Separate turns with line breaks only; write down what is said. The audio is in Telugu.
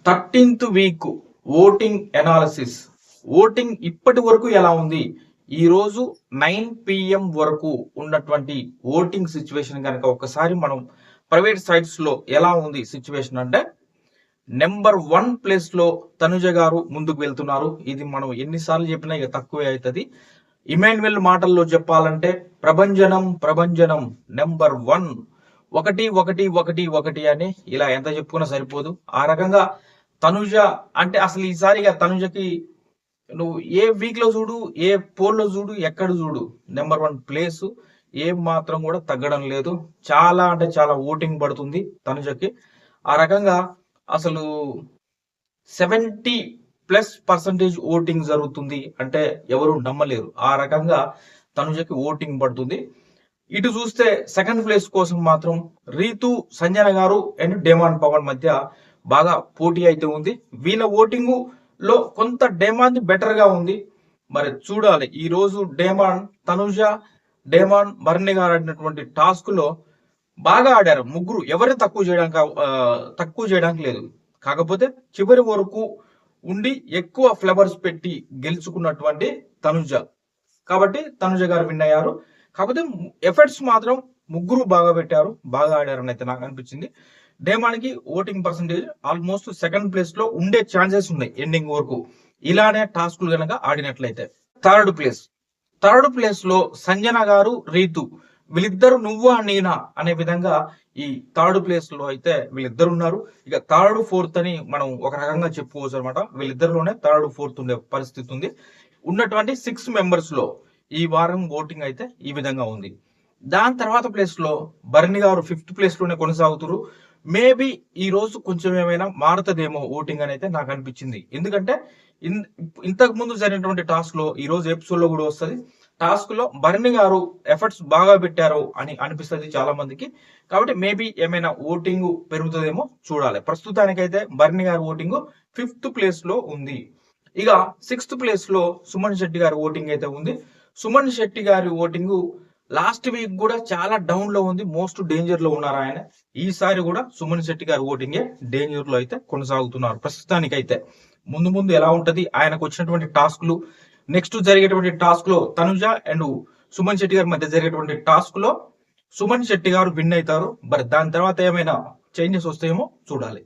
13th week voting analysis. Voting ఇప్పటి వరకు ఎలా ఉంది, ఈ రోజు 9 PM వరకు ఉన్నటువంటి ఓటింగ్ సిచ్యువేషన్ కనుక ఒకసారి మనం ప్రైవేట్ సైట్స్ లో ఎలా ఉంది సిచ్యువేషన్ అంటే, నెంబర్ 1 ప్లేస్ లో తనుజ గారు ముందుకు వెళ్తున్నారు. ఇది మనం ఎన్నిసార్లు చెప్పినా ఇక తక్కువే అవుతుంది. ఇమాన్యుయల్ మాటల్లో చెప్పాలంటే ప్రభంజనం ప్రభంజనం నెంబర్ 1, 1 1 1 1 అని ఇలా ఎంత చెప్పుకున్నా సరిపోదు. ఆ రకంగా తనుజ అంటే అసలు ఈసారిగా తనుజకి నువ్వు ఏ వీక్ లో చూడు, ఏ పోల్లో చూడు, ఎక్కడ చూడు నెంబర్ 1 ప్లేస్ ఏం మాత్రం కూడా తగ్గడం లేదు. చాలా అంటే చాలా ఓటింగ్ పడుతుంది తనుజకి. ఆ రకంగా అసలు 70+% ఓటింగ్ జరుగుతుంది అంటే ఎవరు నమ్మలేరు. ఆ రకంగా తనుజకి ఓటింగ్ పడుతుంది. ఇటు చూస్తే సెకండ్ ప్లేస్ కోసం మాత్రం రీతు, సంజన గారు అండ్ డేమాన్ పవన్ మధ్య బాగా పోటీ అయితే ఉంది. వీళ్ళ ఓటింగ్ లో కొంత డేమాన్ బెటర్ గా ఉంది. మరి చూడాలి. ఈ రోజు డేమాన్, తనుజ, డేమాన్, బర్ని గారు ఆడినటువంటి టాస్క్ లో బాగా ఆడారు ముగ్గురు. ఎవరు తక్కువ చేయడానికి లేదు. కాకపోతే చివరి వరకు ఉండి ఎక్కువ ఫ్లవర్స్ పెట్టి గెలుచుకున్నటువంటి తనుజ. కాబట్టి తనుజ గారు విన్ అయ్యారు. కాకపోతే ఎఫర్ట్స్ మాత్రం ముగ్గురు బాగా పెట్టారు, బాగా ఆడారని అయితే నాకు అనిపించింది. డేమాన్కి voting percentage almost second place లో ఉండే ఛాన్సెస్ ఉన్నాయి ఎండింగ్ వరకు, ఇలానే టాస్క్లు కనుక ఆడినట్లయితే. థర్డ్ ప్లేస్ లో సంజన గారు, రీతు, వీళ్ళిద్దరు నువ్వా నేనా అనే విధంగా ఈ థర్డ్ ప్లేస్ లో అయితే వీళ్ళిద్దరు ఉన్నారు. ఇక థర్డ్ ఫోర్త్ అని మనం ఒక రకంగా చెప్పుకోవచ్చు అనమాట. వీళ్ళిద్దరిలోనే థర్డ్ ఫోర్త్ ఉండే పరిస్థితి ఉంది. ఉన్నటువంటి 6 మెంబర్స్ లో ఈ వారం ఓటింగ్ అయితే ఈ విధంగా ఉంది. దాని తర్వాత ప్లేస్ లో బర్ని గారు 5th ప్లేస్ లోనే కొనసాగుతారు. మేబీ ఈ రోజు కొంచెం ఏమైనా మారుతుందేమో ఓటింగ్ అని అయితే నాకు అనిపించింది. ఎందుకంటే ఇంతకు ముందు జరిగినటువంటి టాస్క్ లో ఈ రోజు ఎపిసోడ్ లో కూడా వస్తుంది. టాస్క్ లో బర్ని గారు ఎఫర్ట్స్ బాగా పెట్టారు అని అనిపిస్తుంది చాలా మందికి. కాబట్టి మేబీ ఏమైనా ఓటింగ్ పెరుగుతుందేమో చూడాలి. ప్రస్తుతానికైతే బర్ని గారి ఓటింగ్ 5th ప్లేస్ లో ఉంది. ఇక 6th ప్లేస్ లో సుమన్ శెట్టి గారి ఓటింగ్ అయితే ఉంది. సుమన్ శెట్టి గారి ఓటింగ్ లాస్ట్ వీక్ కూడా చాలా డౌన్ లో ఉంది. మోస్ట్ డేంజర్ లో ఉన్నారు ఆయన. ఈసారి కూడా సుమన్ శెట్టి గారి ఓటింగే డేంజర్ లో అయితే కొనసాగుతున్నారు ప్రస్తుతానికైతే. ముందు ముందు ఎలా ఉంటది, ఆయనకు వచ్చినటువంటి టాస్క్లు, నెక్స్ట్ జరిగేటువంటి టాస్క్ లో తనుజ అండ్ సుమన్ శెట్టి గారి మధ్య జరిగేటువంటి టాస్క్ లో సుమన్ శెట్టి గారు విన్ అవుతారు. మరి దాని తర్వాత ఏమైనా చేంజెస్ వస్తాయేమో చూడాలి.